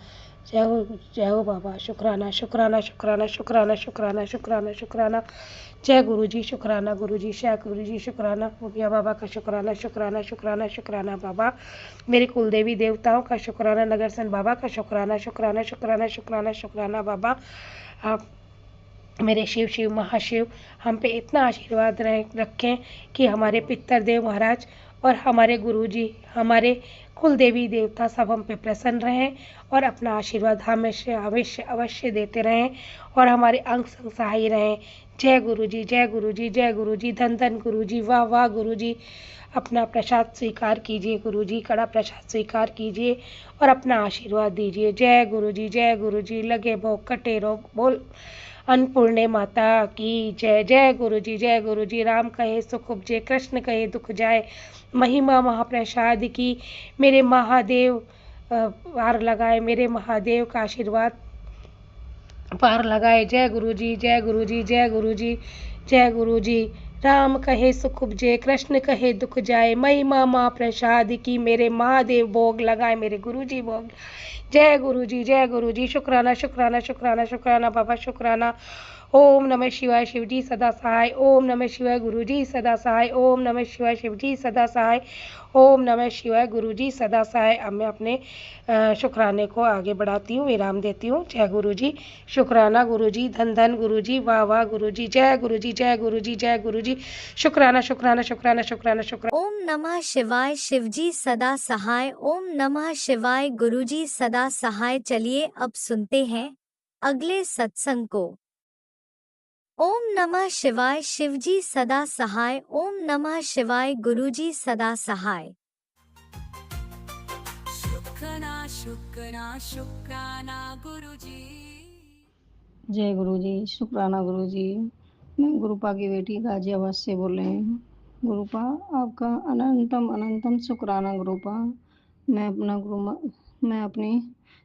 जय हो बाबा, शुक्राना शुक्राना शुक्राना शुक्राना शुक्राना शुक्राना शुक्राना। जय गुरुजी, शुक्राना गुरुजी, जय गुरुजी, शुक्राना मुखिया बाबा का, शुक्राना शुक्राना शुक्राना शुक्राना बाबा मेरे कुलदेवी देवताओं का, शुक्राना नगरसन बाबा का, शुक्राना शुक्राना शुक्राना शुक्राना शुक्राना बाबा। आप मेरे शिव शिव महाशिव हम पे इतना आशीर्वाद रखें कि हमारे पितृदेव महाराज और हमारे गुरुजी, हमारे कुल देवी देवता सब हम पे प्रसन्न रहें और अपना आशीर्वाद हमेशा हमेशा अवश्य देते रहें और हमारे अंग संग सहाय रहें। जय गुरुजी, जय गुरुजी, जय गुरुजी, धन धन गुरुजी, वाह वाह गुरुजी। अपना प्रसाद स्वीकार कीजिए गुरुजी, कड़ा प्रसाद स्वीकार कीजिए और अपना आशीर्वाद दीजिए। जय गुरुजी, जय गुरुजी। लगे भोग कटे रोग, बोल अन्नपूर्णे माता की जय। जय गुरुजी, जय गुरुजी। राम कहे सुख उपजे, कृष्ण कहे दुख जाए। महिमा महाप्रसाद की मेरे महादेव पार लगाए, मेरे महादेव का आशीर्वाद पार लगाए। जय गुरुजी, जय गुरुजी, जय गुरुजी, जय गुरुजी। राम कहे सुख उपजे, कृष्ण कहे दुख जाए। महिमा माँ प्रसाद की मेरे महादेव भोग लगाए, मेरे गुरुजी भोग। जय गुरुजी, जय गुरुजी। शुक्राना शुक्राना शुक्राना शुक्राना बाबा शुक्राना। ओम नमः शिवाय, शिवजी सदा सहाय। ओम नमः शिवाय, गुरुजी सदा सहाय। ओम नमः शिवाय, शिवजी सदा सहाय। ओम नमः शिवाय, गुरुजी सदा सहाय। अब मैं अपने शुक्राने को आगे बढ़ाती हूँ, विराम देती हूँ। जय गुरुजी, शुक्राना गुरुजी, धन धन गुरुजी, वाह वाह गुरुजी। जय गुरुजी, जय गुरुजी, जय गुरुजी। शुक्राना शुक्राना शुक्राना शुक्राना शुक्राना। ओम नमः शिवाय, शिवजी सदा सहाय। ओम नमः शिवाय, गुरुजी सदा सहाय। चलिए अब सुनते हैं अगले सत्संग को। ओम नमः शिवाय, शिवजी सदा सहाय। ओम नमः शिवाय, गुरुजी सदा सहाय। शुक्राना शुक्राना शुक्राना गुरुजी। जय गुरु जी, शुक्राना गुरु जी। मैं गुरुपा की बेटी गाजियाबाद से बोल रही हूँ। गुरुपा आपका अनंतम अनंतम शुक्राना गुरुपा। मैं अपनी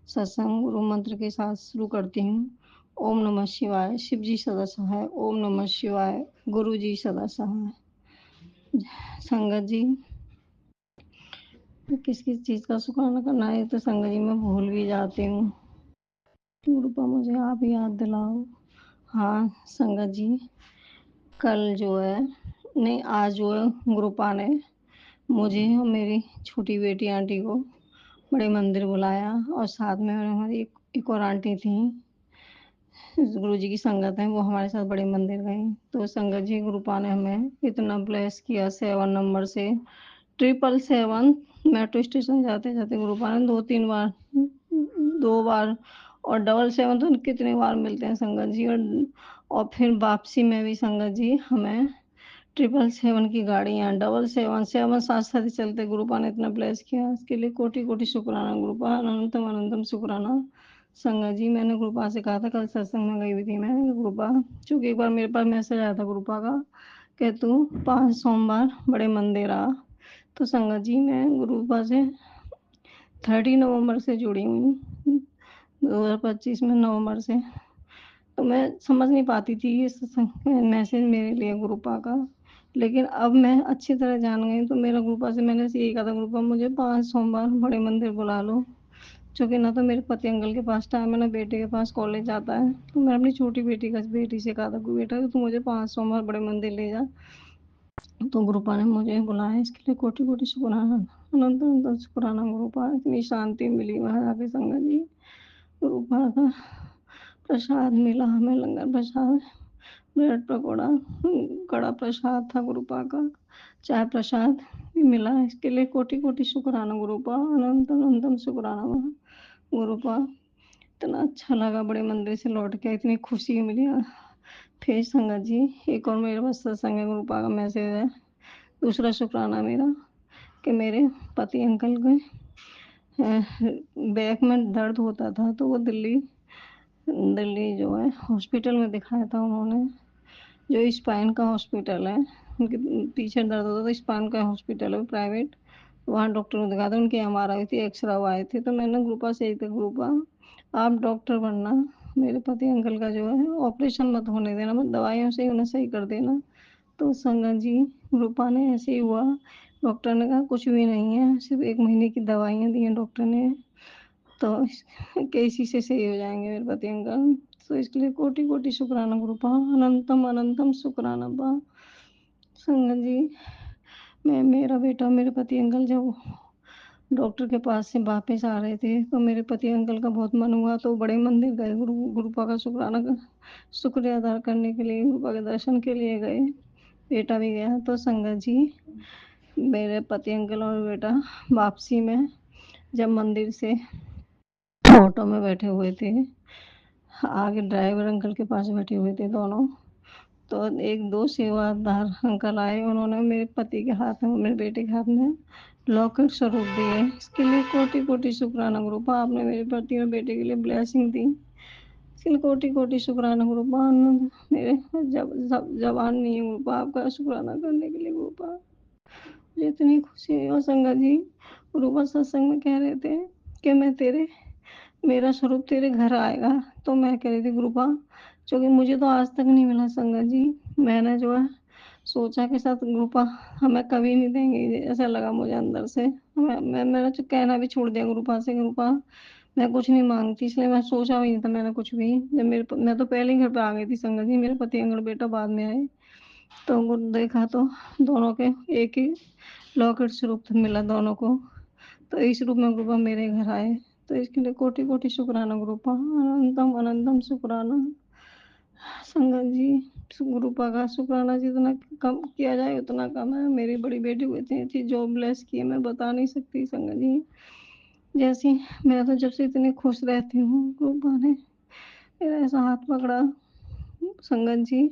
सत्संग गुरु मंत्र के साथ शुरू करती हूँ। ओम नमः शिवाय, शिव जी सदा सहाय। ओम नमः शिवाय, गुरु जी सदा सहाय। संगत जी, किस किस चीज़ का शुक्राना करना है तो संगत जी मैं भूल भी जाती हूँ। गुरुपा मुझे आप याद दिलाओ। हाँ संगत जी, कल जो है नहीं आज जो है गुरुपा ने मुझे और मेरी छोटी बेटी आंटी को बड़े मंदिर बुलाया और साथ में हमारी एक और आंटी थी, गुरु जी की संगत है, वो हमारे साथ बड़े मंदिर गई। तो संगत जी गुरुपा ने हमें इतना ब्लेस किया। 7 नंबर से 777 मेट्रो स्टेशन जाते जाते गुरुपा ने 2 बार और 777 तो कितने बार मिलते हैं संगत जी। और फिर वापसी में भी संगत जी हमें 777 की गाड़ियाँ 777 साथ साथ ही चलते गुरुपा ने इतना ब्लेस किया। इसके लिए कोटि कोटि शुक्राना गुरुपा, अनंतम अनंतम शुक्राना। संगत जी मैंने गुरुपा से कहा था, कल सत्संग में गई हुई थी मैं गुरुपा, चूँकि एक बार मेरे पास मैसेज आया था गुरुपा का कि तू 5 सोमवार बड़े मंदिर आ। तो संगत जी मैं गुरुपा से 30 नवंबर से जुड़ी हूँ, 2025 में नवंबर से। तो मैं समझ नहीं पाती थी ये मैसेज मेरे लिए गुरुपा का, लेकिन अब मैं अच्छी तरह जान गई। तो मेरा गुरुपा से मैंने यही कहा था, गुरुपा मुझे 5 सोमवार बड़े मंदिर बुला लो, क्योंकि ना तो मेरे पति अंकल के पास टाइम है ना बेटे के पास कॉलेज जाता है। तो मैं अपनी छोटी बेटी से कहा था कि बेटा तू मुझे 5 सोमवार बड़े मंदिर ले जा। तो गुरुपा ने मुझे बुलाया, इसके लिए कोटि कोटि शुक्राना, अनंत अनंत शुक्राना गुरुपा। इतनी शांति मिली वहाँ जाके संगत जी। गुरुपा का प्रसाद मिला हमें, लंगर प्रसाद, ब्रेड पकौड़ा, कड़ा प्रसाद था गुरुपा का, चाय प्रसाद भी मिला। इसके लिए कोटि कोटि शुक्राना गुरुपा, अनंत अनंतम शुक्राना गुरुपा। इतना अच्छा लगा बड़े मंदिर से लौट के, इतनी खुशी मिली। फिर संगत जी एक और मेरे पास सत्संग है गुरुपा का मैसेज है। दूसरा शुक्राना मेरा कि मेरे पति अंकल के बैक में दर्द होता था, तो वो दिल्ली जो है हॉस्पिटल में दिखाया था उन्होंने, जो स्पाइन का हॉस्पिटल है। उनके पीछे दर्द होता था, स्पाइन का हॉस्पिटल है प्राइवेट, वहाँ डॉक्टर को दिखाया था। उनकी MRI आई थी, एक्सरा आए थे। तो मैंने गुरुपा से एक गुरुपा आप डॉक्टर बनना, मेरे पति अंकल का जो है ऑपरेशन मत होने देना, मत दवाइयों से ही उन्हें सही कर देना। तो संगत जी गुरुपा ने ऐसे ही हुआ, डॉक्टर ने कहा कुछ भी नहीं है, सिर्फ 1 महीने की दवाइयाँ दी हैं डॉक्टर ने, तो इसी से सही हो जाएंगे मेरे पति अंकल। तो इसके लिए कोटि कोटि शुक्राना गुरुपा, अनंतम अनंतम शुक्राना बा। संगत जी मेरा बेटा मेरे पति अंकल जब डॉक्टर के पास से वापस आ रहे थे तो मेरे पति अंकल का बहुत मन हुआ तो बड़े मंदिर गए, गुरुपा का शुक्रिया अदा करने के लिए, गुरुपा के दर्शन के लिए गए। बेटा भी गया। तो संगत जी, मेरे पति अंकल और बेटा वापसी में जब मंदिर से ऑटो में बैठे हुए थे, आगे ड्राइवर अंकल के पास बैठे हुए थे दोनों, तो एक दो सेवादार अंकल आए। उन्होंने मेरे पति के हाथ में, मेरे बेटे के हाथ में लॉकेट स्वरूप दिए। इसके लिए कोटि कोटि शुक्राना गुरुपा, आपने मेरे पति और बेटे के लिए ब्लेसिंग दी। इसके लिए कोटि कोटि शुक्राना गुरुपा। मेरे जबान नहीं है गुरुपा आपका शुक्राना करने के लिए गुरुपा। मुझे इतनी खुशी है। और संगत जी, गुरुपा सत्संग में कह रहे थे कि मेरा स्वरूप तेरे घर आएगा। तो मैं कह रही थी गुरुपा, क्योंकि मुझे तो आज तक नहीं मिला संगत जी। मैंने जो है सोचा के साथ गुरुपा हमें कभी नहीं देंगे, ऐसा लगा मुझे अंदर से। मैंने तो कहना भी छोड़ दिया गुरुपा से, गुरुपा मैं कुछ नहीं मांगती, इसलिए मैं सोचा भी नहीं था मैंने कुछ भी। जब मैं तो पहले ही घर पे आ गई थी संगत जी, मेरे पति अंकल बेटा बाद में आए। तो देखा तो दोनों के एक ही लॉकेट स्वरूप मिला दोनों को। तो इस रूप में गुरुपा मेरे घर आए। तो इसके लिए कोटि कोटि शुक्राना गुरुपा, अनंतम अनंतम शुक्राना संगत जी। गुरुपा का शुक्राना जितना कम किया जाए उतना कम है। मेरी बड़ी बेटी को इतनी अच्छी जॉब ब्लेस की है, मैं बता नहीं सकती संगत जी। जैसी मैं तो जब से इतनी खुश रहती हूँ, गुरुपा ने मेरा ऐसा हाथ पकड़ा संगत जी।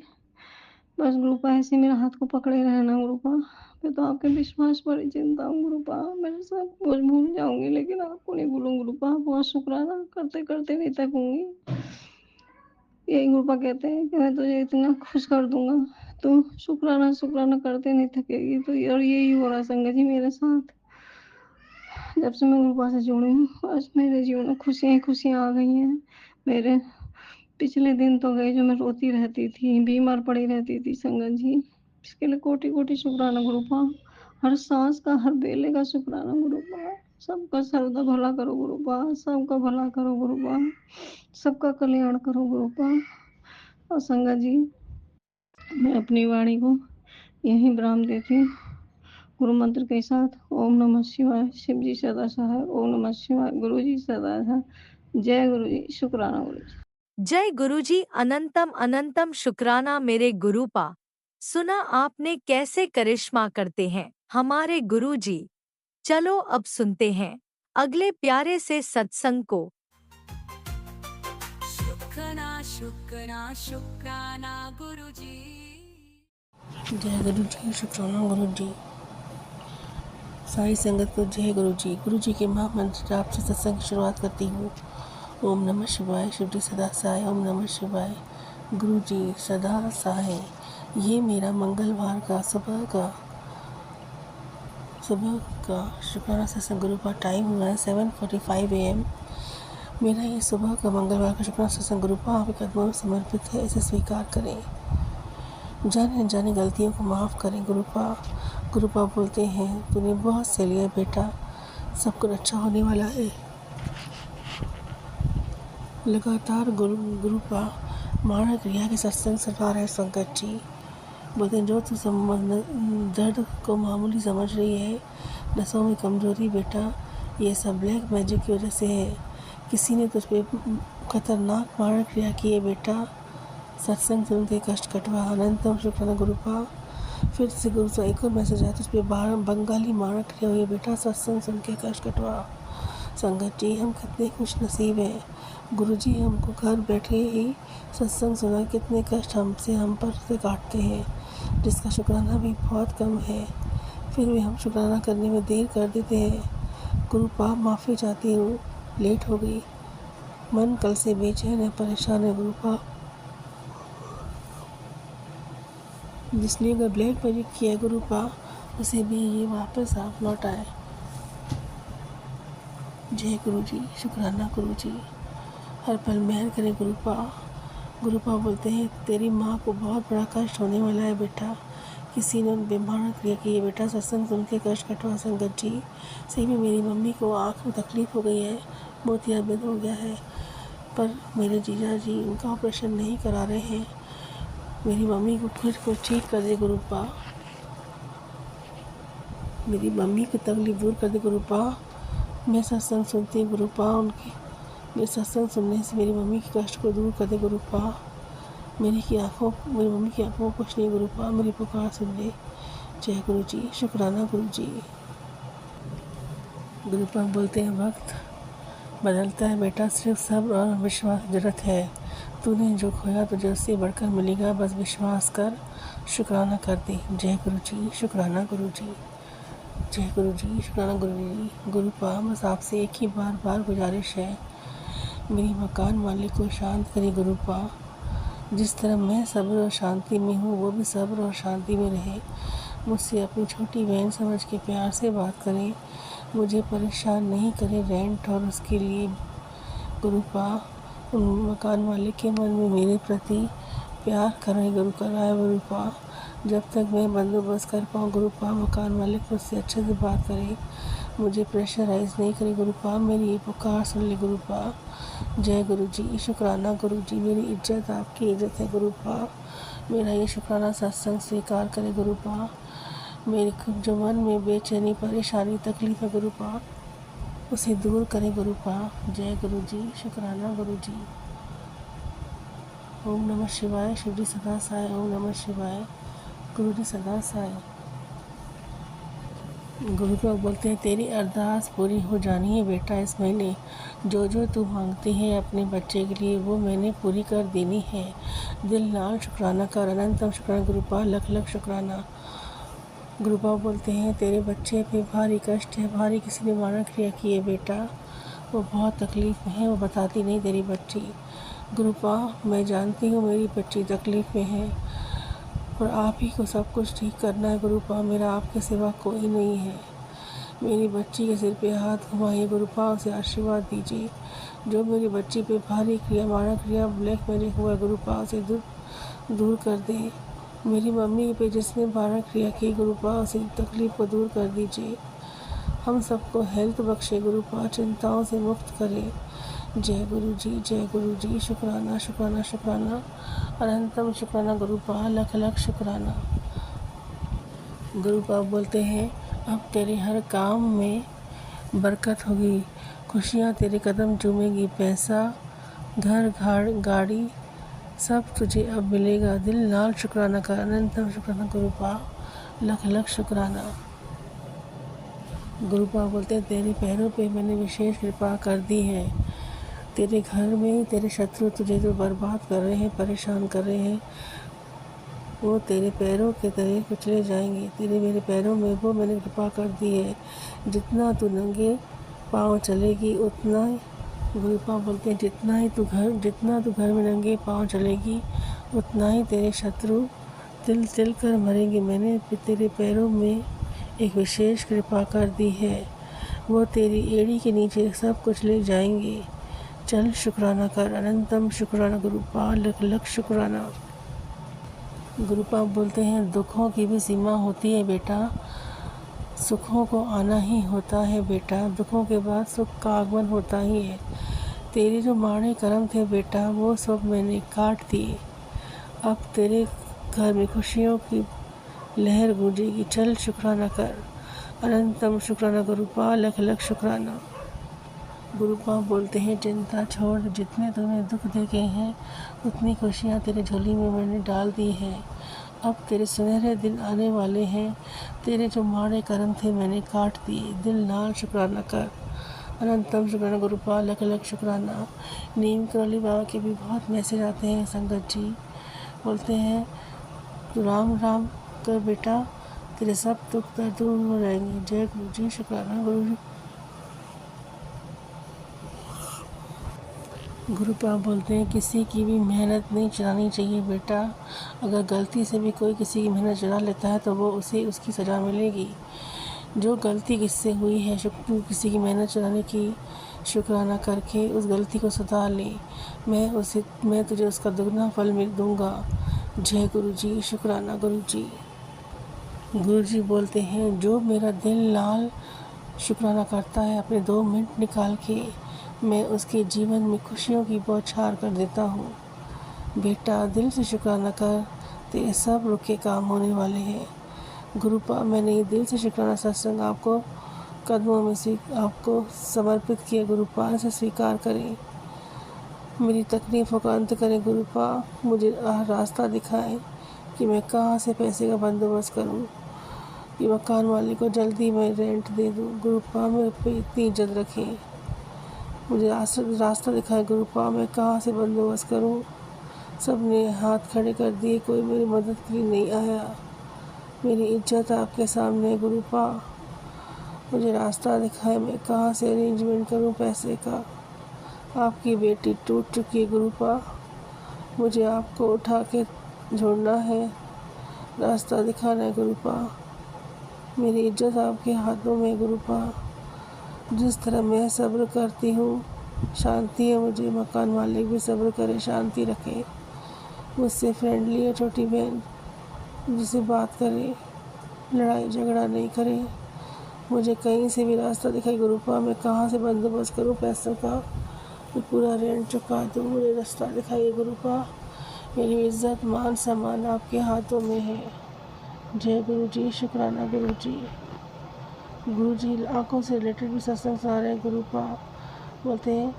बस गुरुपा ऐसे मेरा हाथ को पकड़े रहना गुरुपा। मैं तो आपके विश्वास पर ही चिंता हूँ गुरुपा। मैं सब कुछ भूल जाऊंगी लेकिन आपको नहीं भूलूंगी गुरुपा। बहुत शुक्राना करते करते नहीं थकूंगी। यही गुरुपा कहते हैं कि मैं तुझे इतना खुश कर दूंगा, तो शुक्राना शुक्राना करते नहीं थकेगी। तो और यही हो रहा संगत जी मेरे साथ। जब से मैं गुरुपा से जुड़ी हूँ, बस मेरे जीवन में खुशियाँ ही खुशियाँ आ गई हैं। मेरे पिछले दिन तो गए जो मैं रोती रहती थी, बीमार पड़ी रहती थी संगत जी। इसके लिए कोटि कोटि शुक्राना गुरुपा। हर सांस का, हर बेले का शुक्राना गुरुपा। सबका सर्वदा भला करो गुरुपा, सबका भला करो गुरुपा, सबका कल्याण करो गुरुपा। और संगत जी, मैं अपनी वाणी को यहीं विराम देती हूँ गुरु मंत्र के साथ। ओम नमः शिवाय। शिव जी सदा सहाय। ओम नमः शिवाय। गुरु जी सदा सहाय। जय गुरु जी। शुक्राना गुरु जी। जय गुरुजी, अनंतम अनंतम शुक्राना मेरे गुरुपा। सुना आपने कैसे करिश्मा करते हैं हमारे गुरुजी। चलो अब सुनते हैं अगले प्यारे से सत्संग को। शुक्राना शुक्राना शुक्राना गुरुजी। जय गुरु जी, शुक्राना गुरु जी। सारी संगत को जय गुरु जी। गुरु जी के महामंत्र जाप से सत्संग की शुरुआत करती हूँ। ओम नमः शिवाय। शिव जी सदा सहाय। ओम नमः शिवाय। गुरु जी सदा सहाय। ये मेरा मंगलवार का सुबह का शुक्राना सत्संग गुरु का टाइम हुआ है 7:45 AM। मेरा ये सुबह का मंगलवार का शुक्राना सत्संग गुरु का आपके कदमों में समर्पित है। इसे स्वीकार करें। जाने अनजाने गलतियों को माफ़ करें गुरुपा बोलते हैं तूने बहुत सह लिया बेटा, सब कुछ अच्छा होने वाला है। लगातार गुरुपा माना क्रिया के सत्संग सुना रहे संकट जी। बोलते हैं जो तू दर्द को मामूली समझ रही है, नसों में कमजोरी बेटा, ये सब ब्लैक मैजिक की वजह से है। किसी ने तुझ पे खतरनाक माना क्रिया की है बेटा। सत्संग सुन के कष्ट कटवा। अनंतम शुक्राना गुरुपा। फिर से गुरु से एक और मैसेज आया, तुझ पे बंगाली माना क्रिया हुई है बेटा। सत्संग सुन के कष्ट कटवा। संगत जी, हम कितने खुश नसीब हैं। गुरु जी हमको घर बैठे ही सत्संग सुना, कितने कष्ट हम पर से काटते हैं, जिसका शुक्राना भी बहुत कम है। फिर भी हम शुक्राना करने में देर कर देते हैं। गुरुपा माफ़ी चाहती हूँ, लेट हो गई। मन कल से बेचैन है, परेशान है गुरुपा। जिसने अगर ब्लैक मैजिक किया है गुरुपा, उसे भी ये वापस आप लौट आए। जय गुरु जी। शुक्राना गुरु जी। हर पल मेहर करें गुरुपा बोलते हैं तेरी माँ को बहुत बड़ा कष्ट होने वाला है बेटा। किसी ने बेमाना क्रिया की है बेटा। सत्संग सुन के कष्ट कटवा। संगत जी, सही में मेरी मम्मी को आँख में तकलीफ़ हो गई है, मोतियाबिंद हो गया है, पर मेरे जीजा जी उनका ऑपरेशन नहीं करा रहे हैं। मेरी मम्मी को खुद को ठीक कर दे गुरुपा। मेरी मम्मी की तकलीफ दूर कर दे गुरुपा। मैं सत्संग सुनती गुरुपा उनकी मेरे सत्संग सुनने से मेरी मम्मी के कष्ट को दूर कर दे गुरुपा। मेरी मम्मी की आंखों को कुछ नहीं गुरुपा, मेरी पुकार सुन ले। जय गुरु जी, शुक्राना गुरु जी। गुरुपा बोलते हैं वक्त बदलता है बेटा, सिर्फ सब्र और विश्वास की जरूरत है। तूने जो खोया तुझे उससे बढ़कर मिलेगा, बस विश्वास कर, शुक्राना कर दे। जय गुरु जी, शुक्राना गुरु जी। जय गुरु जी, शुक्राना गुरु जी। गुरुपा बस आपसे एक ही बार गुजारिश है, मेरी मकान मालिक को शांत करें गुरुपा। जिस तरह मैं सब्र और शांति में हूँ वो भी सब्र और शांति में रहे। मुझसे अपनी छोटी बहन समझ के प्यार से बात करें, मुझे परेशान नहीं करें रेंट और उसके लिए गुरुपा। मकान मालिक के मन में मेरे प्रति प्यार करें गुरुपा। जब तक मैं बंदोबस्त कर पाऊँ गुरुपा, मकान मालिक मुझसे अच्छे से बात करे, मुझे प्रेशराइज नहीं करे गुरुपा, मेरी ये पुकार सुन ले गुरुपा। जय गुरु जी, शुक्राना गुरु जी। मेरी इज्जत आपकी इज्जत है गुरुपा, मेरा ये शुक्राना सत्संग स्वीकार करे गुरुपा। मेरे जो मन में बेचैनी परेशानी तकलीफ है गुरुपा, उसे दूर करे गुरुपा। जय गुरु जी, शुक्राना गुरु जी। ओम नमः शिवाय। शिव जी सदा साय। ओम नमः शिवाय। गुरु जी सदा साय। गुरु को बोलते हैं तेरी अरदास पूरी हो जानी है बेटा इस महीने। जो तू मांगती है अपने बच्चे के लिए वो मैंने पूरी कर देनी है। दिल नाल शुक्राना कर, अनंतम शुक्राना गुरुपा, लख लख शुक्राना। गुरुपा बोलते हैं तेरे बच्चे पे भारी कष्ट है, भारी किसी ने मारण क्रिया की है बेटा, वो बहुत तकलीफ़ में है, वो बताती नहीं तेरी बच्ची। गुरुपा मैं जानती हूँ मेरी बच्ची तकलीफ़ में है, और आप ही को सब कुछ ठीक करना है गुरुपा, मेरा आपके सिवा कोई नहीं है। मेरी बच्ची के सिर पे हाथ घुमाइए गुरुपा, उसे आशीर्वाद दीजिए। जो मेरी बच्ची पे भारी क्रिया मारण क्रिया ब्लैक मैजिक हुआ गुरुपा, उसे दूर कर दे। मेरी मम्मी पे जिसने मारण क्रिया की गुरुपा, उसे तकलीफ़ को दूर कर दीजिए। हम सबको हेल्थ बख्शे गुरुपा, चिंताओं से मुक्त करे। जय गुरु जी, शुक्राना शुक्राना शुक्राना, अनंतम शुक्राना गुरुपा, लख लख शुक्राना। गुरुपा बोलते हैं अब तेरे हर काम में बरकत होगी, खुशियाँ तेरे कदम चूमेगी, पैसा घर गाड़ी सब तुझे अब मिलेगा। दिल नाल शुक्राना कर, अनंतम शुक्राना गुरुपा, लख लख शुक्राना। गुरुपा बोलते हैं तेरे पैरों पे मैंने विशेष कृपा कर दी है। तेरे घर में तेरे शत्रु तुझे जो बर्बाद कर रहे हैं, परेशान कर रहे हैं, वो तेरे पैरों के तले कुचले जाएंगे। तेरे मेरे पैरों में वो मैंने कृपा कर दी है। जितना तू नंगे पाँव चलेगी उतना, गुरुपा बोलते हैं जितना तू घर में नंगे पाँव चलेगी उतना ही तेरे शत्रु तिल कर मरेंगे। मैंने तेरे पैरों में एक विशेष कृपा कर दी है, वो तेरी एड़ी के नीचे सब कुछ ले जाएंगे। चल शुक्राना कर, अनंतम शुक्राना गुरुपा, लख लख शुक्राना। गुरुपा बोलते हैं दुखों की भी सीमा होती है बेटा, सुखों को आना ही होता है बेटा, दुखों के बाद सुख का आगमन होता ही है। तेरे जो माड़े कर्म थे बेटा वो सब मैंने काट दिए, अब तेरे घर में खुशियों की लहर गूंजेगी। चल शुक्राना कर, अनंतम शुक्राना गुरुपा, लख लख शुक्राना। गुरुपा बोलते हैं चिंता छोड़, जितने तुम्हें दुख देखे हैं उतनी खुशियाँ तेरे झोली में मैंने डाल दी हैं। अब तेरे सुनहरे दिन आने वाले हैं, तेरे जो माड़े कर्म थे मैंने काट दिए। दिल नाल शुक्राना कर, अनंतम शुक्राना गुरुपा, लख लख शुक्राना। नीम करौली बाबा के भी बहुत मैसेज आते हैं संगत जी, बोलते हैं तू राम राम कर बेटा, तेरे सब दुख दर्द दूर हो जाएंगे। जय गुरु जी, शुक्राना गुरु जी। गुरुपा बोलते हैं किसी की भी मेहनत नहीं चुरानी चाहिए बेटा, अगर गलती से भी कोई किसी की मेहनत चुरा लेता है तो वो उसे उसकी सज़ा मिलेगी। जो गलती किससे हुई है किसी की मेहनत चुराने की, शुक्राना करके उस गलती को सुधार ले, मैं तुझे उसका दुगना फल मिल दूँगा। जय गुरु जी, शुक्राना गुरु जी। गुरु जी बोलते हैं जो मेरा दिल नाल शुक्राना करता है अपने 2 मिनट निकाल के, मैं उसके जीवन में खुशियों की बौछार कर देता हूँ। बेटा दिल से शुक्राना कर, तेरे सब रुके काम होने वाले हैं। गुरुपा मैंने ये दिल से शुक्राना सत्संग आपको कदमों में आपको समर्पित किए गुरुपा, इसे स्वीकार करें। मेरी तकलीफ़ों का अंत करें गुरुपा, मुझे रास्ता दिखाएं कि मैं कहाँ से पैसे का बंदोबस्त करूं, कि मकान मालिक को जल्दी मैं रेंट दे दूं। गुरुपा मेरे पे इतनी इज्जत रखें, मुझे रास्ता दिखाएं गुरुपा, मैं कहाँ से बंदोबस्त करूं। सब ने हाथ खड़े कर दिए, कोई मेरी मदद के लिए नहीं आया। मेरी इज्जत आपके सामने है गुरुपा, मुझे रास्ता दिखाएं, मैं कहाँ से अरेंजमेंट करूं पैसे का। आपकी बेटी टूट चुकी है गुरुपा, मुझे आपको उठा के जोड़ना है, रास्ता दिखाना है गुरुपा। मेरी इज्जत आपके हाथों में है गुरुपा। जिस तरह मैं सब्र करती हूँ, शांति है मुझे, मकान मालिक भी सब्र करे, शांति रखे। मुझसे फ्रेंडली है छोटी बहन, जिससे बात करे, लड़ाई झगड़ा नहीं करे। मुझे कहीं से भी रास्ता दिखाई गुरुपा, मैं कहाँ से बंदोबस्त करूँ पैसों का, मैं पूरा रेंट चुका दूँ। मुझे रास्ता दिखाइए गुरुपा, मेरी इज्जत मान सम्मान आपके हाथों में है। जय गुरु जी, शुक्राना गुरु जी। गुरु जी आँखों से रिलेटेड भी सत्संग सुना रहे हैं गुरुपा। बोलते हैं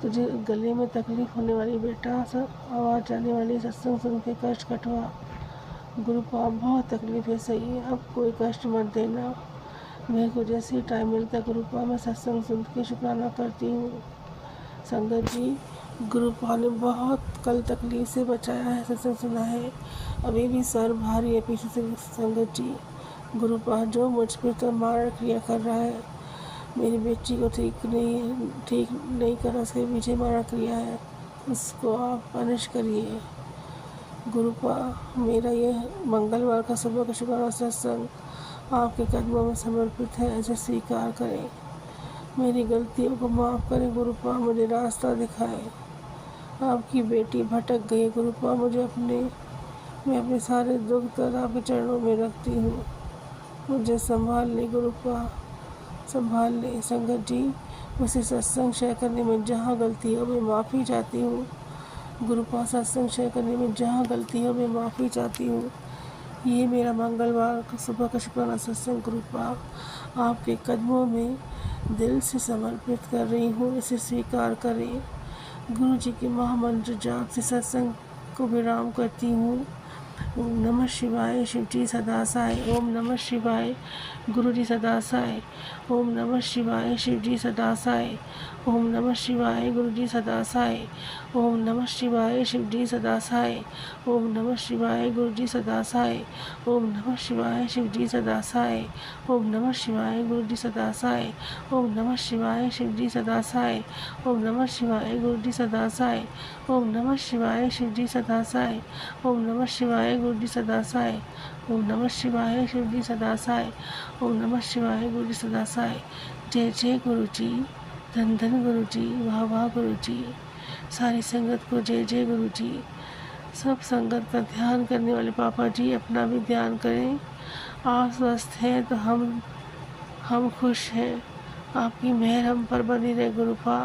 तुझे गले में तकलीफ होने वाली बेटा, सब आवाज़ जाने वाली, सत्संग सुन के कष्ट कटवा। गुरुपा बहुत तकलीफ है, सही है, अब कोई कष्ट मत देना। मेरे को जैसे ही टाइम मिलता है गुरुपा, मैं सत्संग सुन के शुक्राना करती हूँ। संगत जी, गुरुपा ने बहुत कल तकलीफ से बचाया है, सत्संग सुना है, अभी भी सर भारी है पीछे से। संगत जी, गुरुपा जो मुझ पर तो मार क्रिया कर रहा है, मेरी बेटी को ठीक नहीं कर रहा, उसके पीछे मारा क्रिया है, उसको आप पनिश करिए गुरुपा। मेरा ये मंगलवार का सुबह का शुक्राना सत्संग आपके कदमों में समर्पित है, ऐसे स्वीकार करें। मेरी गलतियों को माफ़ करें गुरुपा, मुझे रास्ता दिखाएं। आपकी बेटी भटक गई गुरुपा, मैं अपने सारे दुख दर्द आपके चरणों में रखती हूँ, मुझे संभाल ले गुरुपा, संभाल ले। संगत जी, मुझसे सत्संग शेयर करने में जहाँ गलती हो मैं माफ़ी चाहती हूँ गुरुपा, सत्संग शेयर करने में जहाँ गलती हो मैं माफ़ी चाहती हूँ। ये मेरा मंगलवार का सुबह का शुक्राना सत्संग गुरुपा आपके कदमों में दिल से समर्पित कर रही हूँ, इसे स्वीकार करें। गुरु जी के महामंत्र जाप से सत्संग को विराम करती हूँ। ओम नमः शिवाय, शिव जी सदा साई। ओम नमः शिवाय, गुरु जी सदा साई। ओम नमः शिवाय, शिव जी सदा साई। ओम नमः शिवाय, गुरु जी सदा साई। ओम नमः शिवाय, शिव जी सदा साई। ओम नमः शिवाय, गुरु जी सदा साई। ओम नमः शिवाय, शिव जी सदा साई। ओम नमः शिवाय, गुरु जी सदा साई। ओम नमः शिवाय, शिव जी सदा साई। ओम नमः शिवाय, गुरु जी सदा साई। ओम नमः शिवाय, शिव जी सदा साई। ओम नमः शिवाय, गुरु जी सदा साई। ओम नमः शिवाय, शिव जी सदा साई। ओम नमः शिवाय, गुरु जी सदा साई। जय जय गुरु जी, धन धन गुरु जी, वाह वाह गुरु जी। सारी संगत को जय जय गुरु जी। सब संगत का ध्यान करने वाले पापा जी अपना भी ध्यान करें। आप स्वस्थ हैं तो हम खुश हैं। आपकी मेहर हम पर बनी रहे गुरुपा।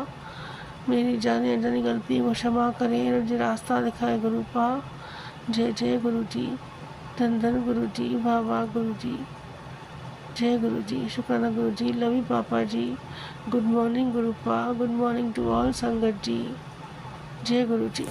मेरी जाने अनजानी गलती को क्षमा करें, मुझे रास्ता दिखाए गुरुपा। जय जय गुरु जी, धन धन गुरु जी, वाह वाह गुरु जी। जय गुरु जी, शुक्राना गुरु जी, love you papa ji. Good morning Gurupa, good morning to all sangat ji. जय गुरु जी।